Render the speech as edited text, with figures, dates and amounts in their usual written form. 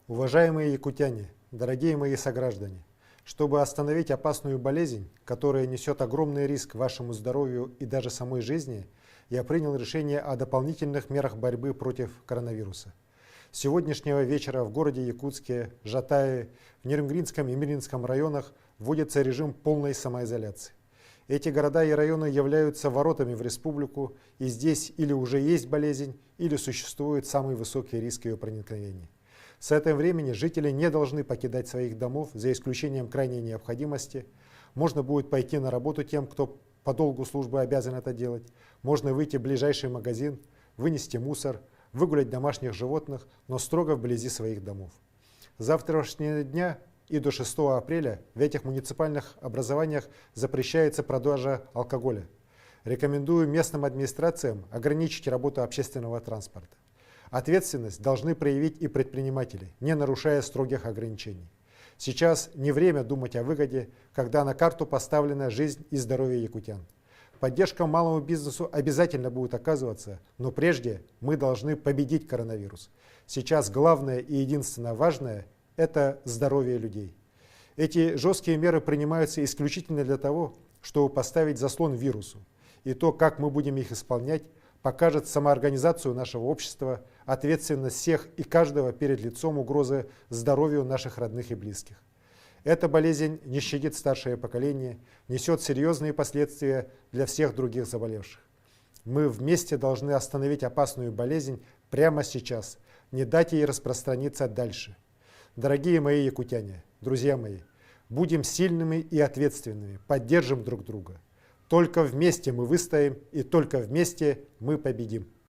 Уважаемые якутяне, дорогие мои сограждане, чтобы остановить опасную болезнь, которая несет огромный риск вашему здоровью и даже самой жизни, я принял решение о дополнительных мерах борьбы против коронавируса. С сегодняшнего вечера в городе Якутске, Жатае, в Нерюнгринском и Мирнинском районах вводится режим полной самоизоляции. Эти города и районы являются воротами в республику, и здесь или уже есть болезнь, или существует самый высокий риск ее проникновения. С этого времени жители не должны покидать своих домов, за исключением крайней необходимости. Можно будет пойти на работу тем, кто по долгу службы обязан это делать. Можно выйти в ближайший магазин, вынести мусор, выгулять домашних животных, но строго вблизи своих домов. С завтрашнего дня и до 6 апреля в этих муниципальных образованиях запрещается продажа алкоголя. Рекомендую местным администрациям ограничить работу общественного транспорта. Ответственность должны проявить и предприниматели, не нарушая строгих ограничений. Сейчас не время думать о выгоде, когда на карту поставлена жизнь и здоровье якутян. Поддержка малому бизнесу обязательно будет оказываться, но прежде мы должны победить коронавирус. Сейчас главное и единственно важное – это здоровье людей. Эти жесткие меры принимаются исключительно для того, чтобы поставить заслон вирусу. И то, как мы будем их исполнять, покажет самоорганизацию нашего общества, ответственность всех и каждого перед лицом угрозы здоровью наших родных и близких. Эта болезнь не щадит старшее поколение, несет серьезные последствия для всех других заболевших. Мы вместе должны остановить опасную болезнь прямо сейчас, не дать ей распространиться дальше. Дорогие мои якутяне, друзья мои, будем сильными и ответственными, поддержим друг друга. Только вместе мы выстоим, и только вместе мы победим.